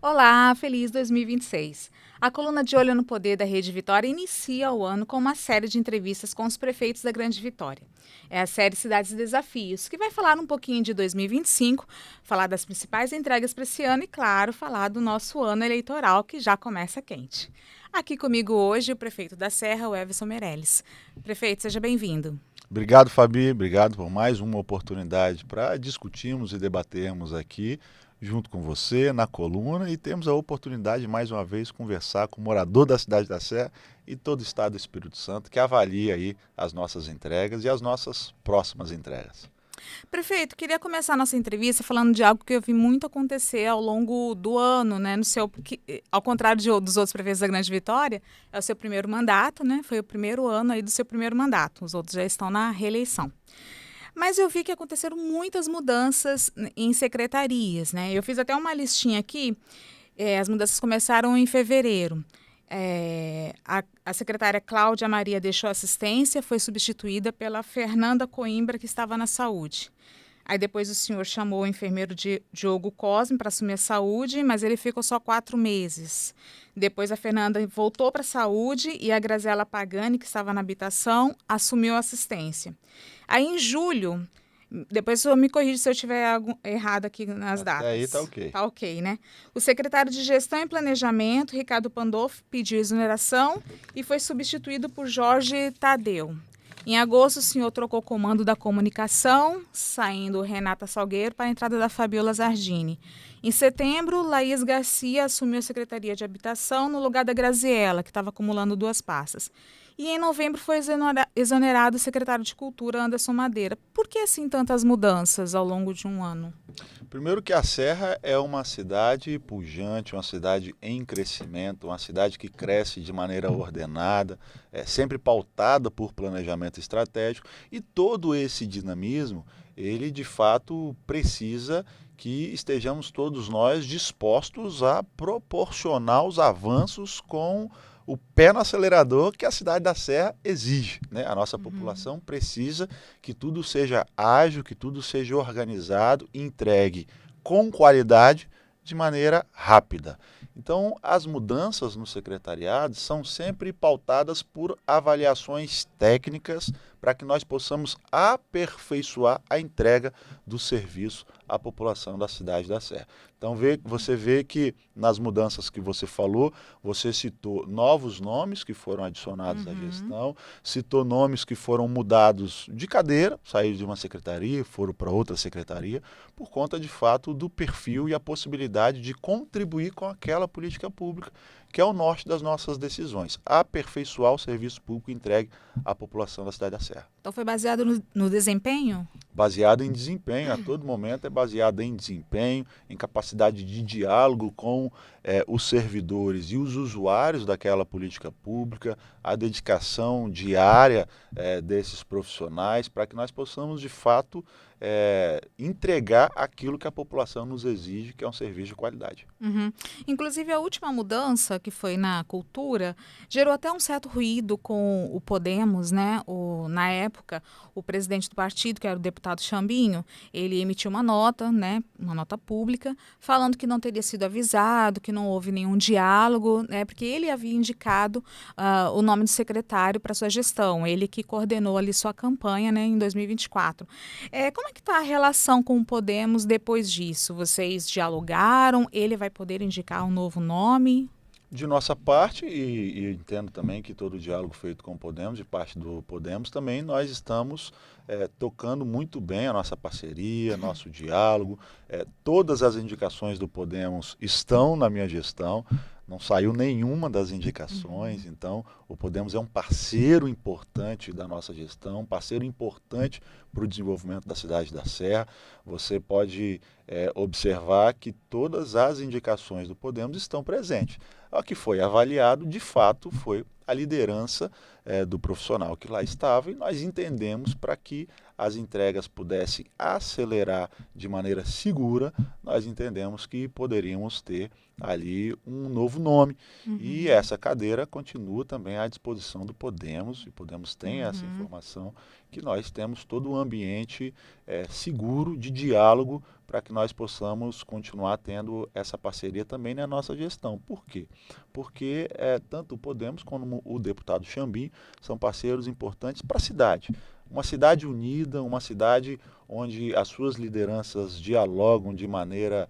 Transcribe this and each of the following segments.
Olá, feliz 2026. A coluna De Olho no Poder da Rede Vitória inicia o ano com uma série de entrevistas com os prefeitos da Grande Vitória. É a série Cidades e Desafios, que vai falar um pouquinho de 2025, falar das principais entregas para esse ano e, claro, falar do nosso ano eleitoral que já começa quente. Aqui comigo hoje o prefeito da Serra, o Everson Meirelles. Prefeito, seja bem-vindo. Obrigado, Fabi. Obrigado por mais uma oportunidade para discutirmos e debatermos aqui junto com você na coluna e temos a oportunidade de mais uma vez conversar com o morador da cidade da Serra e todo o estado do Espírito Santo que avalia aí as nossas entregas e as nossas próximas entregas. Prefeito, queria começar a nossa entrevista falando de algo que eu vi muito acontecer ao longo do ano, né? No seu, ao contrário dos outros prefeitos da Grande Vitória, é o seu primeiro mandato, né? Foi o primeiro ano aí do seu primeiro mandato. Os outros já estão na reeleição. Mas eu vi que aconteceram muitas mudanças em secretarias, né? Eu fiz até uma listinha aqui. As mudanças começaram em fevereiro. A secretária Cláudia Maria deixou assistência, foi substituída pela Fernanda Coimbra, que estava na saúde. Aí depois o senhor chamou o enfermeiro Diogo Cosme para assumir a saúde, mas ele ficou só 4 meses. Depois a Fernanda voltou para a saúde e a Graziela Pagani, que estava na habitação, assumiu a assistência. Aí em julho, depois o senhor me corrige se eu estiver errado aqui nas Até aí tá datas. ok. Tá ok, né? O secretário de Gestão e Planejamento, Ricardo Pandolfo, pediu exoneração e foi substituído por Jorge Tadeu. Em agosto, o senhor trocou o comando da comunicação, saindo Renata Salgueiro para a entrada da Fabiola Zardini. Em setembro, Laís Garcia assumiu a Secretaria de Habitação no lugar da Graziela, que estava acumulando 2 pastas. E em novembro foi exonerado o secretário de Cultura, Anderson Madeira. Por que assim tantas mudanças ao longo de um ano? Primeiro que a Serra é uma cidade pujante, uma cidade em crescimento, uma cidade que cresce de maneira ordenada, sempre pautada por planejamento estratégico e todo esse dinamismo, ele de fato precisa que estejamos todos nós dispostos a proporcionar os avanços com o pé no acelerador que a cidade da Serra exige, né? A nossa população precisa que tudo seja ágil, que tudo seja organizado e entregue com qualidade de maneira rápida. Então, as mudanças no secretariado são sempre pautadas por avaliações técnicas para que nós possamos aperfeiçoar a entrega do serviço à população da cidade da Serra. Então, você vê que nas mudanças que você falou, você citou novos nomes que foram adicionados à gestão, citou nomes que foram mudados de cadeira, saíram de uma secretaria, foram para outra secretaria, por conta de fato do perfil e a possibilidade de contribuir com aquela política pública que é o norte das nossas decisões, aperfeiçoar o serviço público entregue à população da cidade da Serra. Então foi baseado no desempenho? Baseado em desempenho, a todo momento é baseado em desempenho, em capacidade de diálogo com os servidores e os usuários daquela política pública, a dedicação diária desses profissionais para que nós possamos de fato entregar aquilo que a população nos exige, que é um serviço de qualidade. Uhum. Inclusive, a última mudança, que foi na cultura, gerou até um certo ruído com o Podemos, né? Na época, o presidente do partido, que era o deputado Chambinho, ele emitiu uma nota, né? Uma nota pública, falando que não teria sido avisado, que não houve nenhum diálogo, né? Porque ele havia indicado o nome do secretário para sua gestão, ele que coordenou ali sua campanha, né, em 2024. Como é que está a relação com o Podemos depois disso? Vocês dialogaram? Ele vai poder indicar um novo nome? De nossa parte, e entendo também que todo o diálogo feito com o Podemos, de parte do Podemos, também nós estamos tocando muito bem a nossa parceria, nosso diálogo. Todas as indicações do Podemos estão na minha gestão, não saiu nenhuma das indicações, então o Podemos é um parceiro importante da nossa gestão, um parceiro importante para o desenvolvimento da cidade da Serra. Você pode observar que todas as indicações do Podemos estão presentes. O que foi avaliado, de fato, foi a liderança do profissional que lá estava e nós entendemos para que as entregas pudessem acelerar de maneira segura, nós entendemos que poderíamos ter ali um novo nome. E essa cadeira continua também à disposição do Podemos, e o Podemos tem essa informação, que nós temos todo o ambiente seguro de diálogo para que nós possamos continuar tendo essa parceria também na nossa gestão. Por quê? Porque tanto o Podemos como o deputado Chambim são parceiros importantes para a cidade. Uma cidade unida, uma cidade onde as suas lideranças dialogam de maneira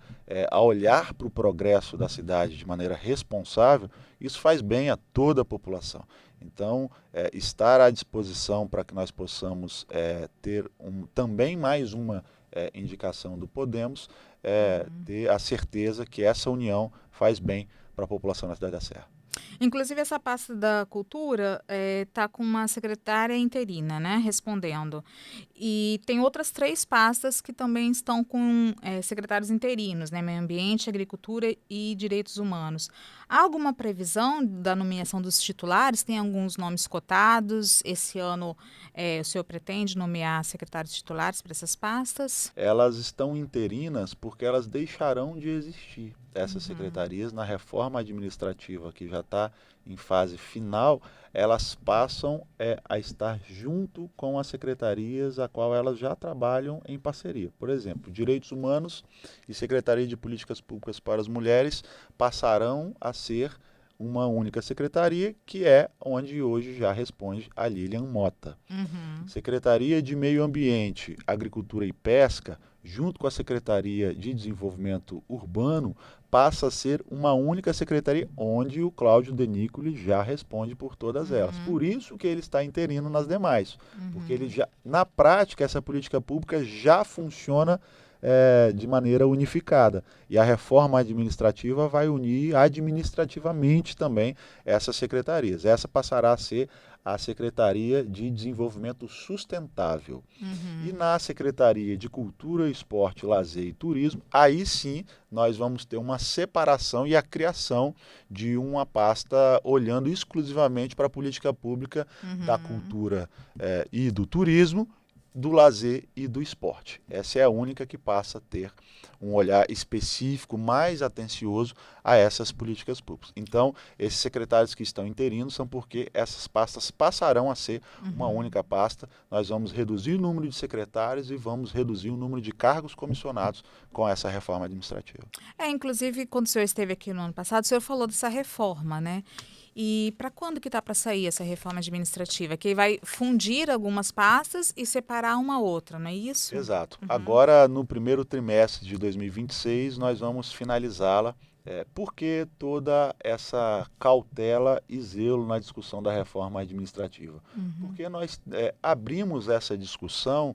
a olhar para o progresso da cidade de maneira responsável, isso faz bem a toda a população. Então, estar à disposição para que nós possamos ter também mais uma indicação do Podemos, ter a certeza que essa união faz bem para a população da cidade da Serra. Inclusive, essa pasta da cultura está com uma secretária interina, né, respondendo. E tem outras 3 pastas que também estão com secretários interinos, né, Meio Ambiente, Agricultura e Direitos Humanos. Há alguma previsão da nomeação dos titulares? Tem alguns nomes cotados? Esse ano o senhor pretende nomear secretários titulares para essas pastas? Elas estão interinas porque elas deixarão de existir. Essas secretarias, na reforma administrativa que já está em fase final, elas passam a estar junto com as secretarias a qual elas já trabalham em parceria. Por exemplo, Direitos Humanos e Secretaria de Políticas Públicas para as Mulheres passarão a ser uma única secretaria, que é onde hoje já responde a Lilian Mota. Secretaria de Meio Ambiente, Agricultura e Pesca, junto com a Secretaria de Desenvolvimento Urbano, passa a ser uma única secretaria, onde o Cláudio Denícoli já responde por todas elas. Por isso que ele está interino nas demais, porque ele já, na prática, essa política pública já funciona de maneira unificada. E a reforma administrativa vai unir administrativamente também essas secretarias. Essa passará a ser a Secretaria de Desenvolvimento Sustentável. E na Secretaria de Cultura, Esporte, Lazer e Turismo, aí sim nós vamos ter uma separação e a criação de uma pasta olhando exclusivamente para a política pública da cultura e do turismo, do lazer e do esporte. Essa é a única que passa a ter um olhar específico, mais atencioso a essas políticas públicas. Então, esses secretários que estão interinos são porque essas pastas passarão a ser uma única pasta. Nós vamos reduzir o número de secretários e vamos reduzir o número de cargos comissionados com essa reforma administrativa. Inclusive, quando o senhor esteve aqui no ano passado, o senhor falou dessa reforma, né? E para quando que está para sair essa reforma administrativa? Que vai fundir algumas pastas e separar uma outra, não é isso? Exato. Agora, no primeiro trimestre de 2026, nós vamos finalizá-la. Por que toda essa cautela e zelo na discussão da reforma administrativa? Porque nós abrimos essa discussão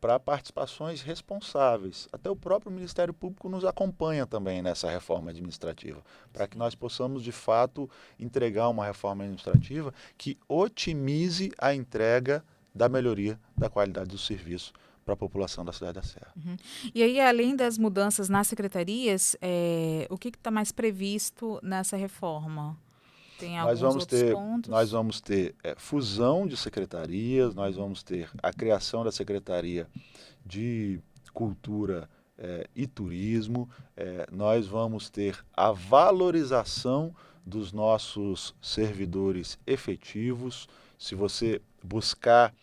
para participações responsáveis. Até o próprio Ministério Público nos acompanha também nessa reforma administrativa, para que nós possamos, de fato, entregar uma reforma administrativa que otimize a entrega da melhoria da qualidade do serviço para a população da cidade da Serra. E aí, além das mudanças nas secretarias, o que está mais previsto nessa reforma? Tem alguns outros pontos? Nós vamos ter fusão de secretarias, nós vamos ter a criação da Secretaria de Cultura e Turismo, nós vamos ter a valorização dos nossos servidores efetivos. Se você buscar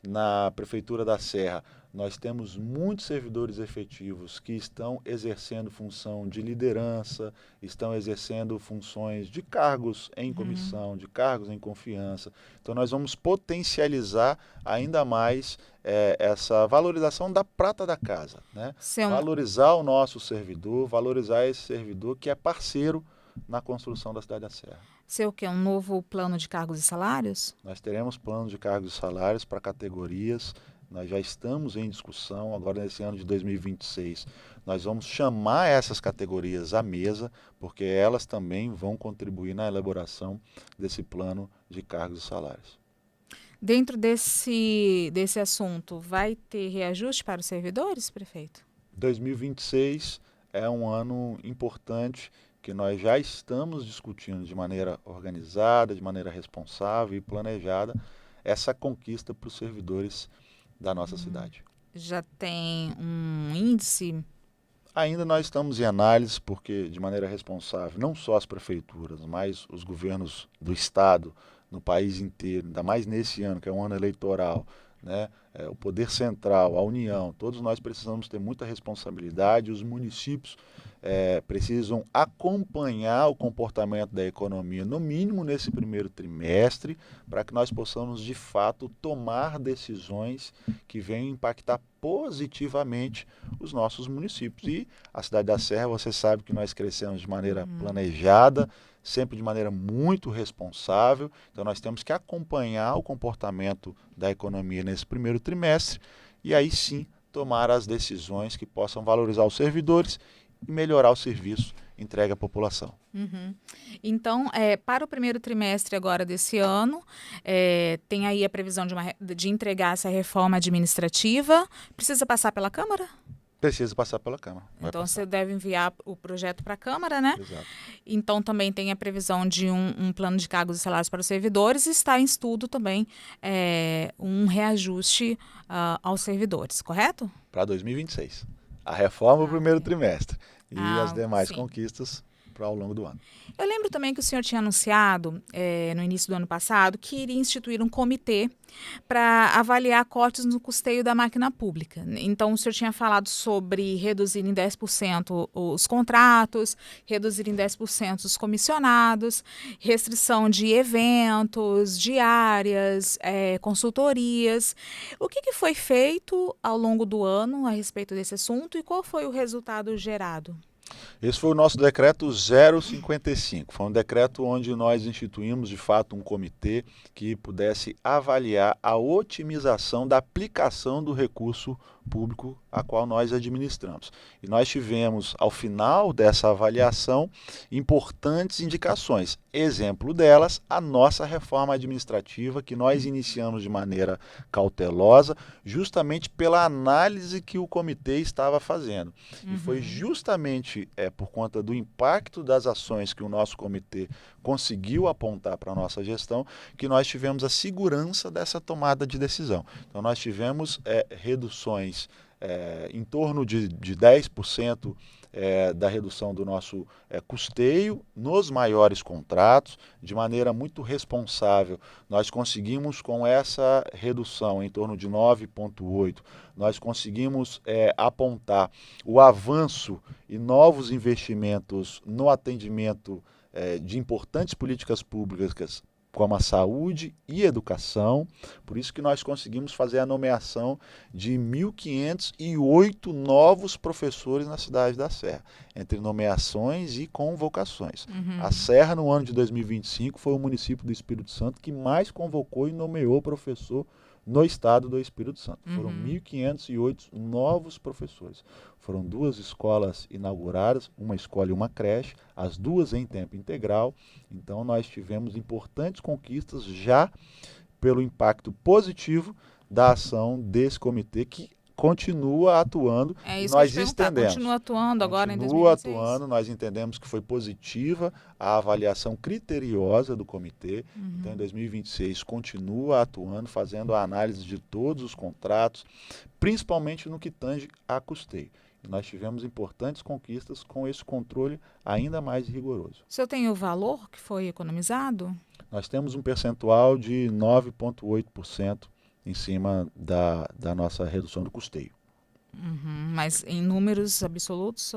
na Prefeitura da Serra, nós temos muitos servidores efetivos que estão exercendo função de liderança, estão exercendo funções de cargos em comissão, de cargos em confiança. Então, nós vamos potencializar ainda mais essa valorização da prata da casa, né? Valorizar o nosso servidor, valorizar esse servidor que é parceiro na construção da cidade da Serra. Ser o quê? Um novo plano de cargos e salários? Nós teremos planos de cargos e salários para categorias. Nós já estamos em discussão, agora nesse ano de 2026, nós vamos chamar essas categorias à mesa, porque elas também vão contribuir na elaboração desse plano de cargos e salários. Dentro desse assunto, vai ter reajuste para os servidores, prefeito? 2026 é um ano importante que nós já estamos discutindo de maneira organizada, de maneira responsável e planejada, essa conquista para os servidores da nossa cidade. Já tem um índice? Ainda nós estamos em análise, porque de maneira responsável, não só as prefeituras, mas os governos do Estado, no país inteiro, ainda mais nesse ano, que é um ano eleitoral, né? O poder central, a União, todos nós precisamos ter muita responsabilidade, os municípios precisam acompanhar o comportamento da economia, no mínimo nesse primeiro trimestre, para que nós possamos, de fato, tomar decisões que venham impactar positivamente os nossos municípios. E a cidade da Serra, você sabe que nós crescemos de maneira planejada, sempre de maneira muito responsável, então nós temos que acompanhar o comportamento da economia nesse primeiro trimestre e aí sim tomar as decisões que possam valorizar os servidores e melhorar o serviço entregue à população. Então, para o primeiro trimestre agora desse ano, tem aí a previsão de entregar essa reforma administrativa. Precisa passar pela Câmara? Precisa passar pela Câmara. Então, você deve enviar o projeto para a Câmara, né? Exato. Então, também tem a previsão de um plano de cargos e salários para os servidores e está em estudo também um reajuste aos servidores, correto? Para 2026. A reforma no primeiro trimestre e as demais sim. conquistas para ao longo do ano. Eu lembro também que o senhor tinha anunciado, no início do ano passado, que iria instituir um comitê para avaliar cortes no custeio da máquina pública. Então, o senhor tinha falado sobre reduzir em 10% os contratos, reduzir em 10% os comissionados, restrição de eventos, diárias, consultorias. O que foi feito ao longo do ano a respeito desse assunto e qual foi o resultado gerado? Esse foi o nosso decreto 055. Foi um decreto onde nós instituímos, de fato, um comitê que pudesse avaliar a otimização da aplicação do recurso público a qual nós administramos. E nós tivemos, ao final dessa avaliação, importantes indicações. Exemplo delas, a nossa reforma administrativa, que nós iniciamos de maneira cautelosa, justamente pela análise que o comitê estava fazendo. E foi justamente por conta do impacto das ações que o nosso comitê conseguiu apontar para a nossa gestão que nós tivemos a segurança dessa tomada de decisão. Então, nós tivemos reduções em torno de 10% da redução do nosso custeio nos maiores contratos, de maneira muito responsável. Nós conseguimos, com essa redução em torno de 9,8%, nós conseguimos apontar o avanço e novos investimentos no atendimento de importantes políticas públicas como a saúde e educação, por isso que nós conseguimos fazer a nomeação de 1.508 novos professores na cidade da Serra, entre nomeações e convocações. A Serra, no ano de 2025, foi o município do Espírito Santo que mais convocou e nomeou professor no estado do Espírito Santo. Foram 1.508 novos professores. Foram 2 escolas inauguradas, uma escola e uma creche, as 2 em tempo integral. Então, nós tivemos importantes conquistas já pelo impacto positivo da ação desse comitê que continua atuando. É isso nós que eu ia te perguntar. estendemos. Continua atuando agora em Continua 2026? atuando, nós entendemos que foi positiva a avaliação criteriosa do comitê. Então, em 2026, continua atuando, fazendo a análise de todos os contratos, principalmente no que tange a custeio. E nós tivemos importantes conquistas com esse controle ainda mais rigoroso. O senhor tem o valor que foi economizado? Nós temos um percentual de 9,8% em cima da nossa redução do custeio. Mas em números absolutos?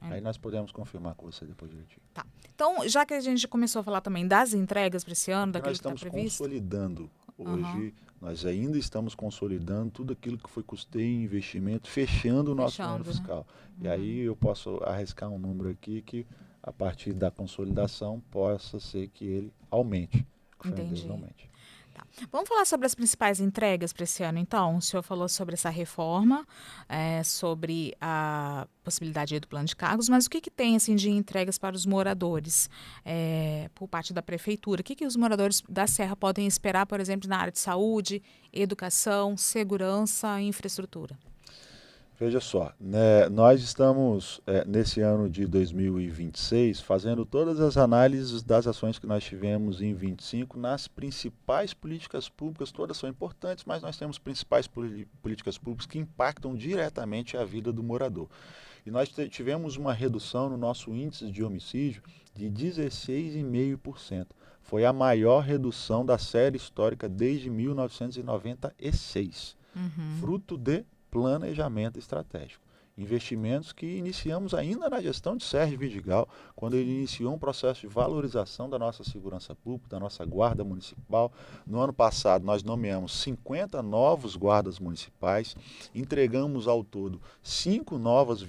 Aí nós podemos confirmar com você depois direitinho. Tá. Então, já que a gente começou a falar também das entregas para esse ano, daquilo nós que está estamos previsto. consolidando hoje, nós ainda estamos consolidando tudo aquilo que foi custeio e investimento, fechando o nosso ano fiscal. E aí eu posso arriscar um número aqui que, a partir da consolidação, possa ser que ele aumente. Entendi. Aumente. Tá. Vamos falar sobre as principais entregas para esse ano, então? O senhor falou sobre essa reforma, sobre a possibilidade do plano de cargos, mas o que tem assim, de entregas para os moradores por parte da prefeitura? O que os moradores da Serra podem esperar, por exemplo, na área de saúde, educação, segurança e infraestrutura? Veja só, né, nós estamos, nesse ano de 2026, fazendo todas as análises das ações que nós tivemos em 25 nas principais políticas públicas, todas são importantes, mas nós temos principais políticas públicas que impactam diretamente a vida do morador. E nós tivemos uma redução no nosso índice de homicídio de 16,5%. Foi a maior redução da série histórica desde 1996, fruto de planejamento estratégico. Investimentos que iniciamos ainda na gestão de Sérgio Vidigal, quando ele iniciou um processo de valorização da nossa segurança pública, da nossa guarda municipal. No ano passado, nós nomeamos 50 novos guardas municipais, entregamos ao todo 5 novas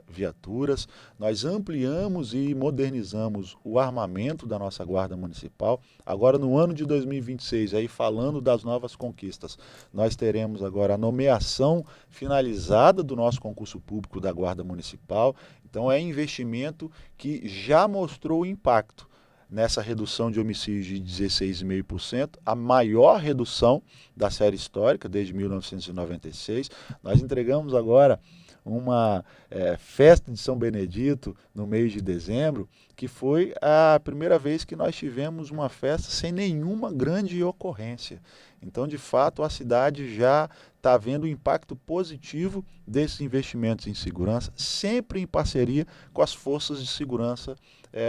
viaturas, nós ampliamos e modernizamos o armamento da nossa guarda municipal. Agora, no ano de 2026, aí falando das novas conquistas, nós teremos agora a nomeação finalizada do nosso concurso público da Guarda Municipal. Então é investimento que já mostrou impacto nessa redução de homicídios de 16,5%, a maior redução da série histórica desde 1996. Nós entregamos agora uma festa de São Benedito no mês de dezembro, que foi a primeira vez que nós tivemos uma festa sem nenhuma grande ocorrência. Então, de fato, a cidade já está vendo o impacto positivo desses investimentos em segurança, sempre em parceria com as forças de segurança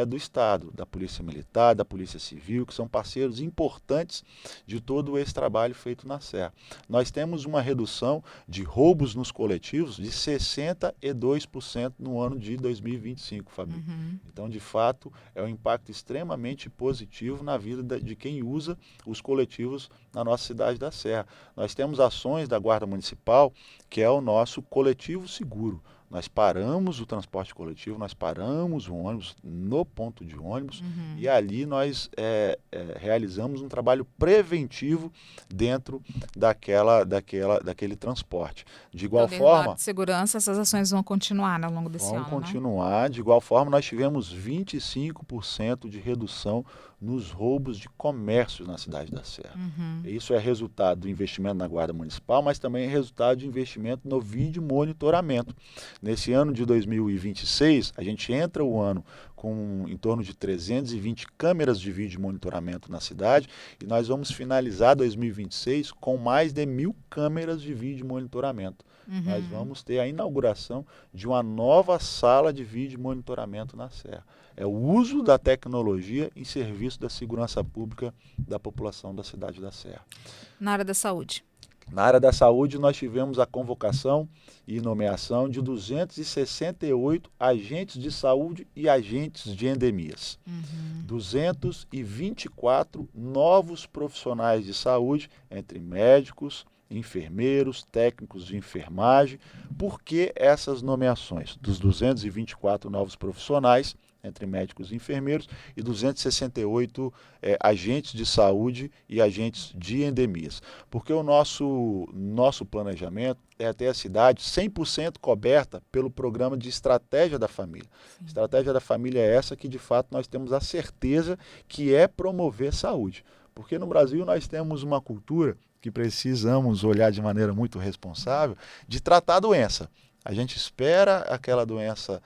do Estado, da Polícia Militar, da Polícia Civil, que são parceiros importantes de todo esse trabalho feito na Serra. Nós temos uma redução de roubos nos coletivos de 62% no ano de 2025, Fabi. Então, de fato, é um impacto extremamente positivo na vida de quem usa os coletivos na nossa cidade da Serra. Nós temos ações da Guarda Municipal, que é o nosso coletivo seguro. Nós paramos o transporte coletivo, nós paramos o ônibus no ponto de ônibus e ali nós realizamos um trabalho preventivo dentro daquele transporte. De igual forma... de segurança, essas ações vão continuar ao longo desse ano, vão continuar. De igual forma, nós tivemos 25% de redução nos roubos de comércio na cidade da Serra. Isso é resultado do investimento na Guarda Municipal, mas também é resultado de investimento no vídeo monitoramento. Nesse ano de 2026, a gente entra o ano com em torno de 320 câmeras de vídeo monitoramento na cidade e nós vamos finalizar 2026 com mais de 1.000 câmeras de vídeo monitoramento. Nós vamos ter a inauguração de uma nova sala de vídeo monitoramento na Serra. É o uso da tecnologia em serviço da segurança pública da população da cidade da Serra. Na área da saúde? Na área da saúde, nós tivemos a convocação e nomeação de 268 agentes de saúde e agentes de endemias. 224 novos profissionais de saúde, entre médicos, enfermeiros, técnicos de enfermagem. Por que essas nomeações? Dos 224 novos profissionais, entre médicos e enfermeiros, e 268 agentes de saúde e agentes de endemias. Porque o nosso planejamento é ter a cidade 100% coberta pelo programa de Estratégia da Família. Estratégia da Família é essa que, de fato, nós temos a certeza que é promover saúde. Porque no Brasil nós temos uma cultura que precisamos olhar de maneira muito responsável de tratar a doença. A gente espera aquela doença,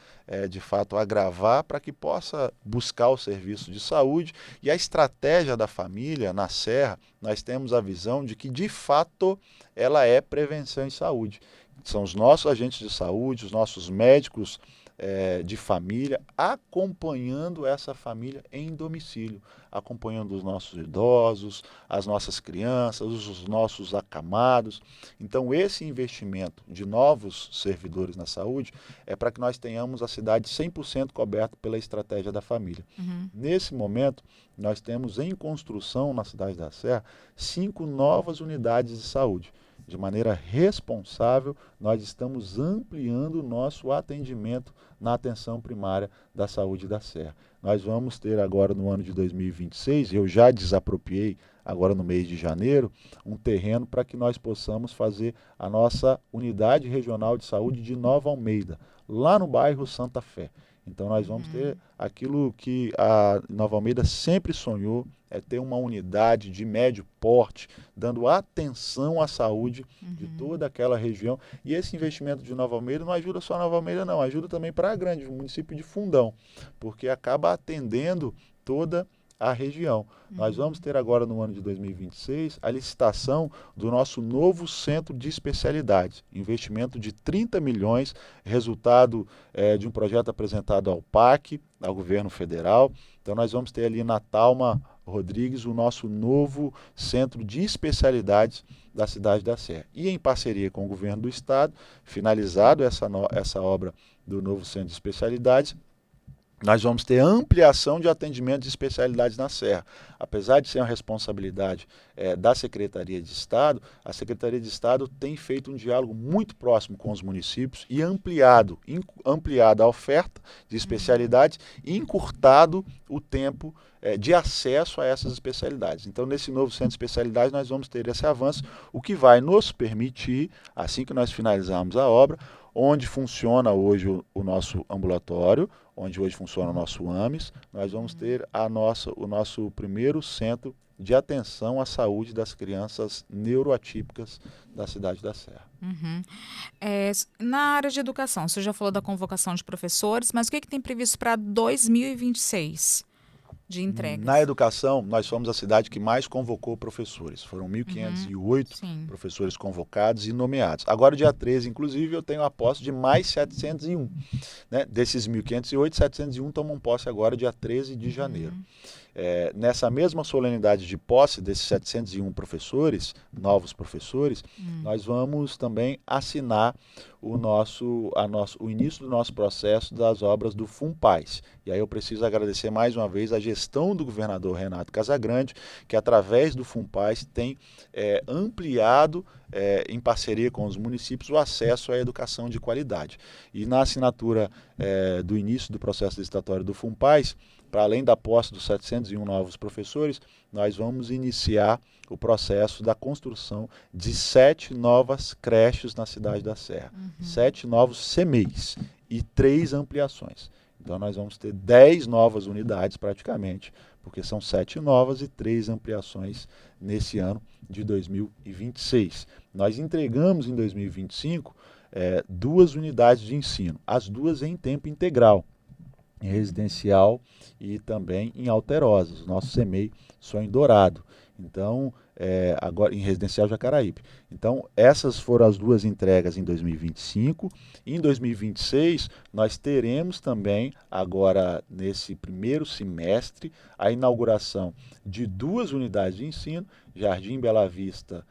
de fato, agravar para que possa buscar o serviço de saúde. E a estratégia da família, na Serra, nós temos a visão de que, de fato, ela é prevenção em saúde. São os nossos agentes de saúde, os nossos médicos de família, acompanhando essa família em domicílio, acompanhando os nossos idosos, as nossas crianças, os nossos acamados. Então, esse investimento de novos servidores na saúde é para que nós tenhamos a cidade 100% coberta pela estratégia da família. Nesse momento, nós temos em construção na cidade da Serra 5 novas unidades de saúde. De maneira responsável, nós estamos ampliando o nosso atendimento na atenção primária da saúde da Serra. Nós vamos ter agora no ano de 2026, eu já desapropriei agora no mês de janeiro, um terreno para que nós possamos fazer a nossa unidade regional de saúde de Nova Almeida, lá no bairro Santa Fé. Então nós vamos ter aquilo que a Nova Almeida sempre sonhou, é ter uma unidade de médio porte, dando atenção à saúde de toda aquela região. E esse investimento de Nova Almeida não ajuda só a Nova Almeida, não, ajuda também para a grande, o município de Fundão, porque acaba atendendo toda a região. Nós vamos ter agora no ano de 2026 a licitação do nosso novo centro de especialidades, investimento de 30 milhões, resultado de um projeto apresentado ao PAC, ao governo federal. Então nós vamos ter ali na Thalma Rodrigues o nosso novo centro de especialidades da cidade da Serra. E em parceria com o governo do estado, finalizado essa obra do novo centro de especialidades, nós vamos ter ampliação de atendimento de especialidades na Serra. Apesar de ser uma responsabilidade da Secretaria de Estado, a Secretaria de Estado tem feito um diálogo muito próximo com os municípios e ampliado a oferta de especialidades e encurtado o tempo de acesso a essas especialidades. Então, nesse novo centro de especialidades, nós vamos ter esse avanço, o que vai nos permitir, assim que nós finalizarmos a obra, onde funciona hoje o nosso ambulatório, onde hoje funciona o nosso AMES, nós vamos ter o nosso primeiro centro de atenção à saúde das crianças neuroatípicas da cidade da Serra. Na área de educação, você já falou da convocação de professores, mas o que tem previsto para 2026? De entregas. Na educação, nós somos a cidade que mais convocou professores. Foram 1.508 professores convocados e nomeados. Agora, dia 13, inclusive, eu tenho a posse de mais 701. Né? Desses 1.508, 701 tomam posse agora, dia 13 de janeiro. Nessa mesma solenidade de posse desses 701 professores, novos professores, nós vamos também assinar o início do nosso processo das obras do FUNPAES. E aí eu preciso agradecer mais uma vez a gestão do governador Renato Casagrande, que através do FUNPAES tem ampliado, em parceria com os municípios, o acesso à educação de qualidade. E na assinatura do início do processo licitatório do FUNPAES, para além da posse dos 701 novos professores, nós vamos iniciar o processo da construção de 7 novas creches na cidade da Serra, 7 novos CMEIs e 3 ampliações. Então nós vamos ter 10 novas unidades praticamente, porque são 7 novas e 3 ampliações nesse ano de 2026. Nós entregamos em 2025 2 unidades de ensino, as 2 em tempo integral, em residencial e também em Alterosas, o nosso CEMEI Sonho Dourado. Então, agora em residencial Jacaraípe. Então, essas foram as 2 entregas em 2025. Em 2026, nós teremos também, agora nesse primeiro semestre, a inauguração de 2 unidades de ensino, Jardim Bela Vista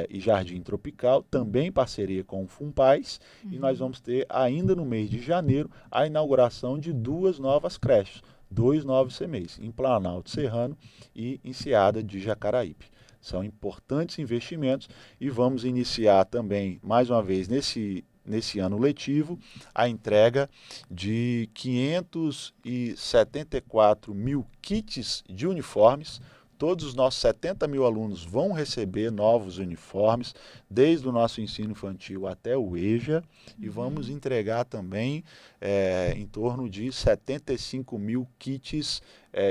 e Jardim Tropical, também em parceria com o FUNPAES, e nós vamos ter ainda no mês de janeiro a inauguração de 2 novas creches, 2 novos CMEIs, em Planalto Serrano e em Seada de Jacaraípe. São importantes investimentos e vamos iniciar também, mais uma vez, nesse ano letivo, a entrega de 574 mil kits de uniformes. Todos os nossos 70 mil alunos vão receber novos uniformes, desde o nosso ensino infantil até o EJA, e vamos entregar também em torno de 75 mil kits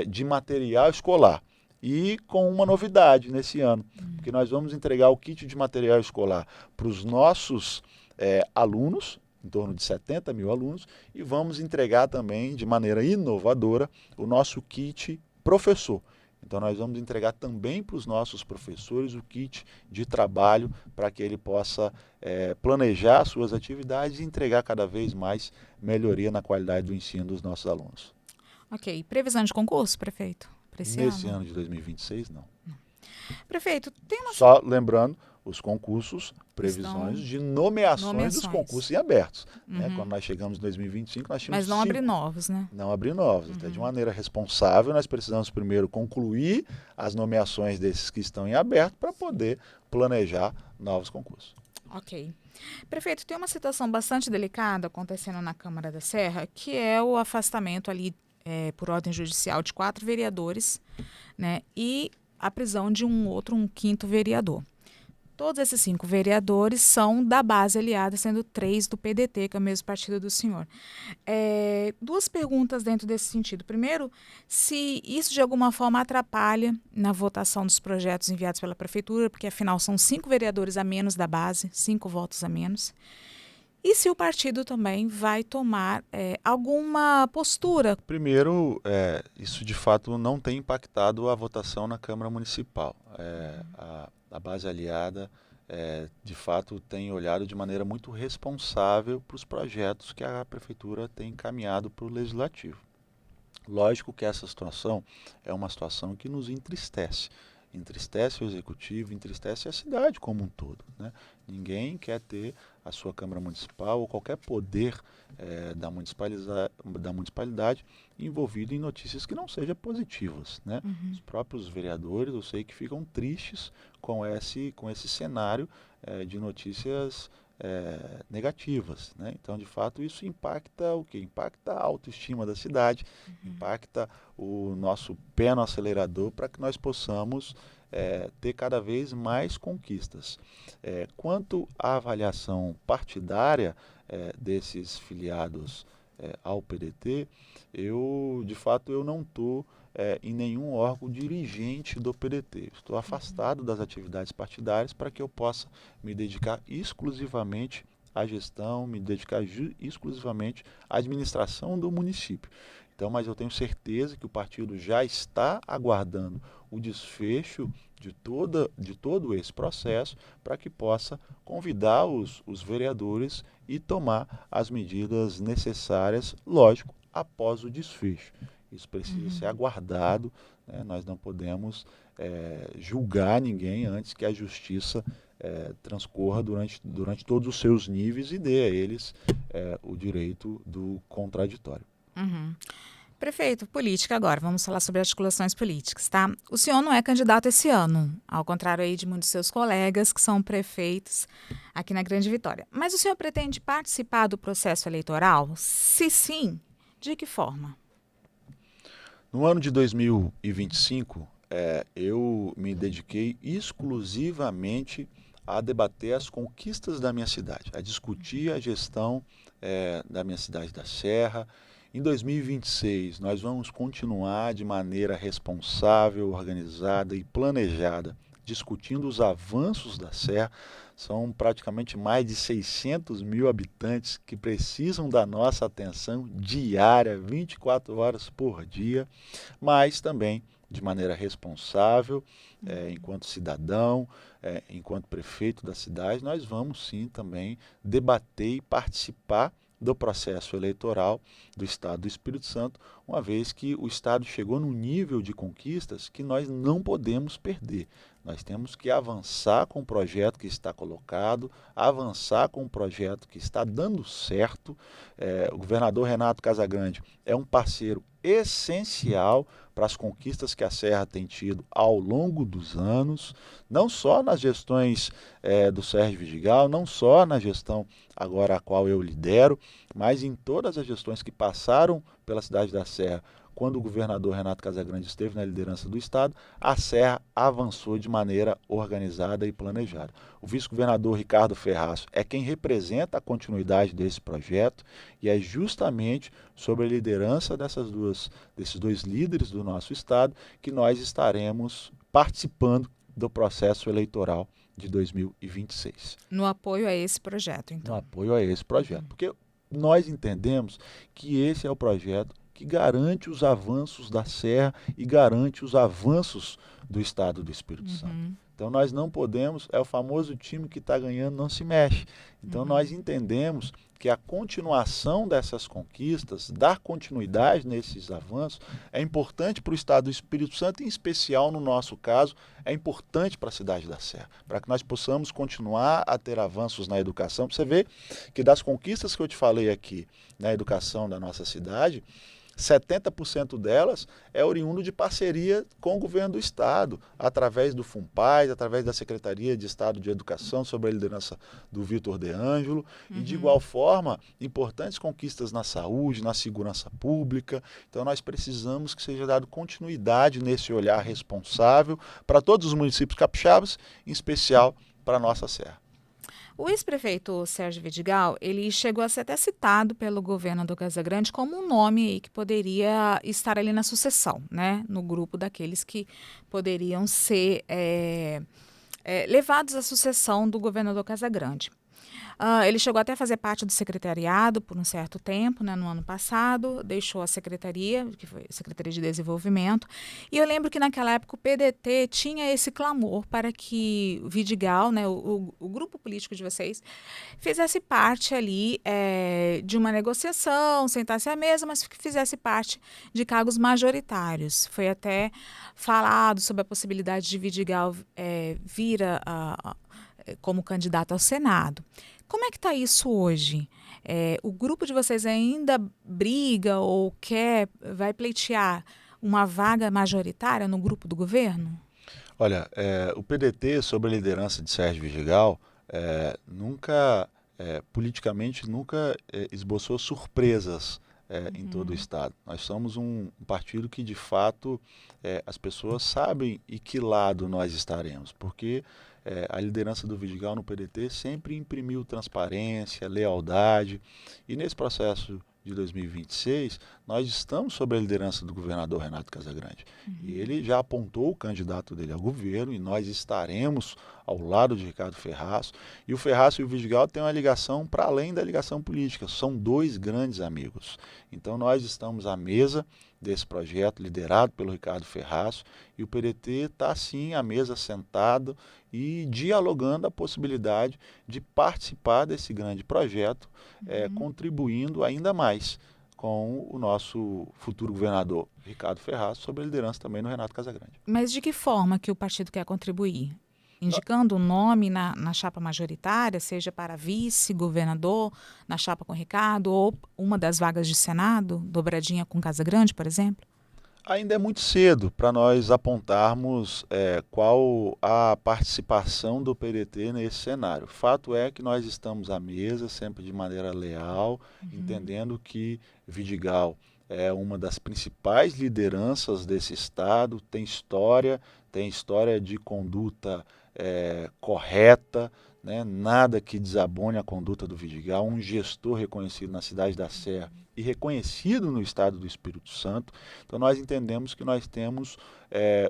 de material escolar. E com uma novidade nesse ano, porque nós vamos entregar o kit de material escolar para os nossos alunos, em torno de 70 mil alunos, e vamos entregar também, de maneira inovadora, o nosso kit professor. Então nós vamos entregar também para os nossos professores o kit de trabalho para que ele possa planejar suas atividades e entregar cada vez mais melhoria na qualidade do ensino dos nossos alunos. Ok. Previsão de concurso, prefeito? Nesse ano de 2026, não. Prefeito, tem uma... Só lembrando, os concursos, previsões de nomeações dos concursos em abertos. Né? Quando nós chegamos em 2025, nós tínhamos Mas não abrir novos, né? Não abrir novos. Até de maneira responsável, nós precisamos primeiro concluir as nomeações desses que estão em aberto para poder planejar novos concursos. Ok. Prefeito, tem uma situação bastante delicada acontecendo na Câmara da Serra, que é o afastamento ali por ordem judicial de 4 vereadores, né? E a prisão de um 5º vereador. Todos esses 5 vereadores são da base aliada, sendo 3 do PDT, que é o mesmo partido do senhor. 2 perguntas dentro desse sentido. Primeiro, se isso de alguma forma atrapalha na votação dos projetos enviados pela prefeitura, porque afinal são 5 vereadores a menos da base, 5 votos a menos. E se o partido também vai tomar alguma postura? Primeiro, isso de fato não tem impactado a votação na Câmara Municipal. A base aliada, de fato, tem olhado de maneira muito responsável para os projetos que a Prefeitura tem encaminhado para o Legislativo. Lógico que essa situação é uma situação que nos entristece. Entristece o Executivo, entristece a cidade como um todo, né? Ninguém quer ter a sua Câmara Municipal ou qualquer poder da municipalidade envolvido em notícias que não sejam positivas, né? Os próprios vereadores, eu sei que ficam tristes com esse cenário de notícias negativas, né? Então, de fato, isso impacta o quê? Impacta a autoestima da cidade, impacta o nosso pé no acelerador para que nós possamos ter cada vez mais conquistas. Quanto à avaliação partidária desses filiados ao PDT, de fato, eu não estou em nenhum órgão dirigente do PDT. Estou afastado das atividades partidárias para que eu possa me dedicar exclusivamente à gestão, me dedicar exclusivamente à administração do município. Então, mas eu tenho certeza que o partido já está aguardando o desfecho de todo esse processo para que possa convidar os vereadores e tomar as medidas necessárias, lógico, após o desfecho. Isso precisa ser aguardado, né? Nós não podemos julgar ninguém antes que a justiça transcorra durante todos os seus níveis e dê a eles o direito do contraditório. Prefeito, política agora, vamos falar sobre articulações políticas, tá? O senhor não é candidato esse ano, ao contrário aí de muitos seus colegas que são prefeitos aqui na Grande Vitória. Mas o senhor pretende participar do processo eleitoral? Se sim, de que forma? No ano de 2025, eu me dediquei exclusivamente a debater as conquistas da minha cidade, a discutir a gestão da minha cidade da Serra. Em 2026, nós vamos continuar de maneira responsável, organizada e planejada, discutindo os avanços da Serra. São praticamente mais de 600 mil habitantes que precisam da nossa atenção diária, 24 horas por dia, mas também de maneira responsável, enquanto cidadão, enquanto prefeito da cidade, nós vamos sim também debater e participar do processo eleitoral do Estado do Espírito Santo, uma vez que o Estado chegou num nível de conquistas que nós não podemos perder. Nós temos que avançar com o projeto que está colocado, avançar com o projeto que está dando certo. O governador Renato Casagrande é um parceiro essencial para as conquistas que a Serra tem tido ao longo dos anos, não só nas gestões do Sérgio Vidigal, não só na gestão agora a qual eu lidero, mas em todas as gestões que passaram pela cidade da Serra. Quando o governador Renato Casagrande esteve na liderança do Estado, a Serra avançou de maneira organizada e planejada. O vice-governador Ricardo Ferraz é quem representa a continuidade desse projeto e é justamente sobre a liderança desses dois líderes do nosso Estado que nós estaremos participando do processo eleitoral de 2026. No apoio a esse projeto, então? No apoio a esse projeto, porque nós entendemos que esse é o projeto que garante os avanços da Serra e garante os avanços do Estado do Espírito Santo. Então nós não podemos, é o famoso time que está ganhando não se mexe. Então nós entendemos que a continuação dessas conquistas, dar continuidade nesses avanços, é importante para o Estado do Espírito Santo, em especial no nosso caso, é importante para a cidade da Serra, para que nós possamos continuar a ter avanços na educação. Você vê que das conquistas que eu te falei aqui na educação da nossa cidade, 70% delas é oriundo de parceria com o governo do Estado, através do FUNPAES, através da Secretaria de Estado de Educação, sob a liderança do Vitor De Ângelo, e de igual forma, importantes conquistas na saúde, na segurança pública. Então nós precisamos que seja dado continuidade nesse olhar responsável para todos os municípios capixabas, em especial para a nossa Serra. O ex-prefeito Sérgio Vidigal, ele chegou a ser até citado pelo governador Casagrande como um nome aí que poderia estar ali na sucessão, né? No grupo daqueles que poderiam ser levados à sucessão do governador Casagrande. Ele chegou até a fazer parte do secretariado por um certo tempo, né, no ano passado, deixou a secretaria, que foi a Secretaria de Desenvolvimento, e eu lembro que naquela época o PDT tinha esse clamor para que o Vidigal, né, o grupo político de vocês, fizesse parte ali de uma negociação, sentasse à mesa, mas que fizesse parte de cargos majoritários. Foi até falado sobre a possibilidade de Vidigal vir como candidato ao Senado. Como é que está isso hoje? O grupo de vocês ainda briga ou vai pleitear uma vaga majoritária no grupo do governo? Olha, o PDT, sob a liderança de Sérgio Vidigal, politicamente nunca esboçou surpresas em todo o Estado. Nós somos um partido que, de fato, as pessoas sabem em que lado nós estaremos, porque a liderança do Vidigal no PDT sempre imprimiu transparência, lealdade, e nesse processo de 2026, nós estamos sob a liderança do governador Renato Casagrande. E ele já apontou o candidato dele ao governo e nós estaremos ao lado de Ricardo Ferraz. E o Ferraz e o Vidigal têm uma ligação para além da ligação política, são dois grandes amigos. Então nós estamos à mesa desse projeto liderado pelo Ricardo Ferraz e o PDT está sim à mesa sentado e dialogando a possibilidade de participar desse grande projeto, contribuindo ainda mais com o nosso futuro governador Ricardo Ferraz, sob a liderança também do Renato Casagrande. Mas de que forma que o partido quer contribuir? Indicando um nome na chapa majoritária, seja para vice-governador, na chapa com Ricardo, ou uma das vagas de Senado, dobradinha com Casagrande, por exemplo? Ainda é muito cedo para nós apontarmos qual a participação do PDT nesse cenário. Fato é que nós estamos à mesa, sempre de maneira leal, entendendo que Vidigal é uma das principais lideranças desse Estado, tem história de conduta correta, né? Nada que desabone a conduta do Vidigal, um gestor reconhecido na cidade da Serra e reconhecido no estado do Espírito Santo. Então nós entendemos que nós temos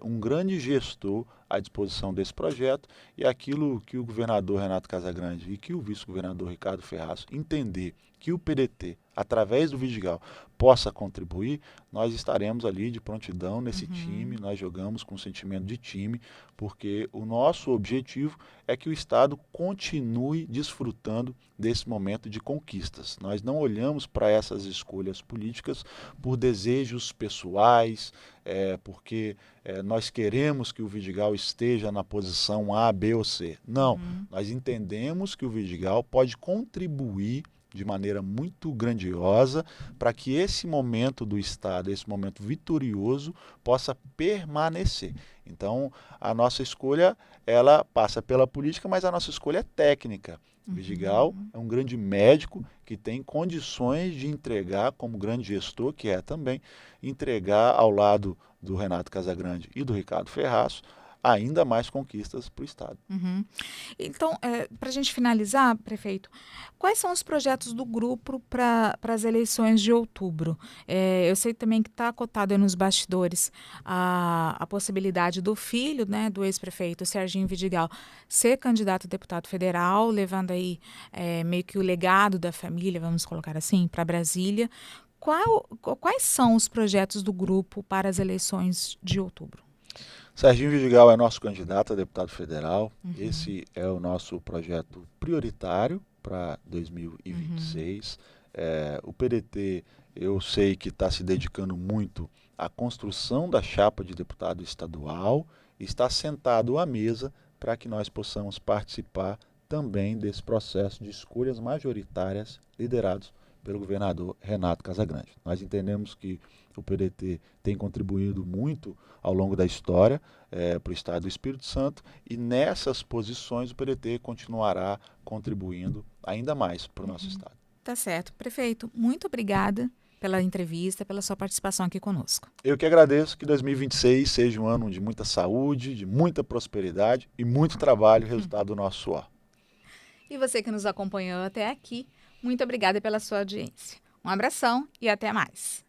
um grande gestor à disposição desse projeto e aquilo que o governador Renato Casagrande e que o vice-governador Ricardo Ferraz entender que o PDT, através do Vidigal, possa contribuir, nós estaremos ali de prontidão nesse time, nós jogamos com sentimento de time, porque o nosso objetivo é que o Estado continue desfrutando desse momento de conquistas. Nós não olhamos para essas escolhas políticas por desejos pessoais, porque nós queremos que o Vidigal esteja na posição A, B ou C. Não, nós entendemos que o Vidigal pode contribuir de maneira muito grandiosa para que esse momento do Estado, esse momento vitorioso, possa permanecer. Então, a nossa escolha, ela passa pela política, mas a nossa escolha é técnica. Vidigal é um grande médico que tem condições de entregar, como grande gestor, que é também, entregar ao lado do Renato Casagrande e do Ricardo Ferraz, ainda mais conquistas para o Estado. Então, para a gente finalizar, prefeito, quais são os projetos do grupo para as eleições de outubro? Eu sei também que está acotado aí nos bastidores a possibilidade do filho, né, do ex-prefeito Serginho Vidigal ser candidato a deputado federal, levando aí meio que o legado da família, vamos colocar assim, para Brasília. Quais são os projetos do grupo para as eleições de outubro? Serginho Vidigal é nosso candidato a deputado federal. Esse é o nosso projeto prioritário para 2026. O PDT, eu sei que está se dedicando muito à construção da chapa de deputado estadual e está sentado à mesa para que nós possamos participar também desse processo de escolhas majoritárias liderados pelo governador Renato Casagrande. Nós entendemos que o PDT tem contribuído muito ao longo da história para o Estado do Espírito Santo e nessas posições o PDT continuará contribuindo ainda mais para o nosso Estado. Tá certo. Prefeito, muito obrigada. pela entrevista, pela sua participação aqui conosco. Eu que agradeço, que 2026 seja um ano de muita saúde, de muita prosperidade e muito trabalho, resultado do nosso suor. E você que nos acompanhou até aqui, muito obrigada pela sua audiência. Um abração e até mais.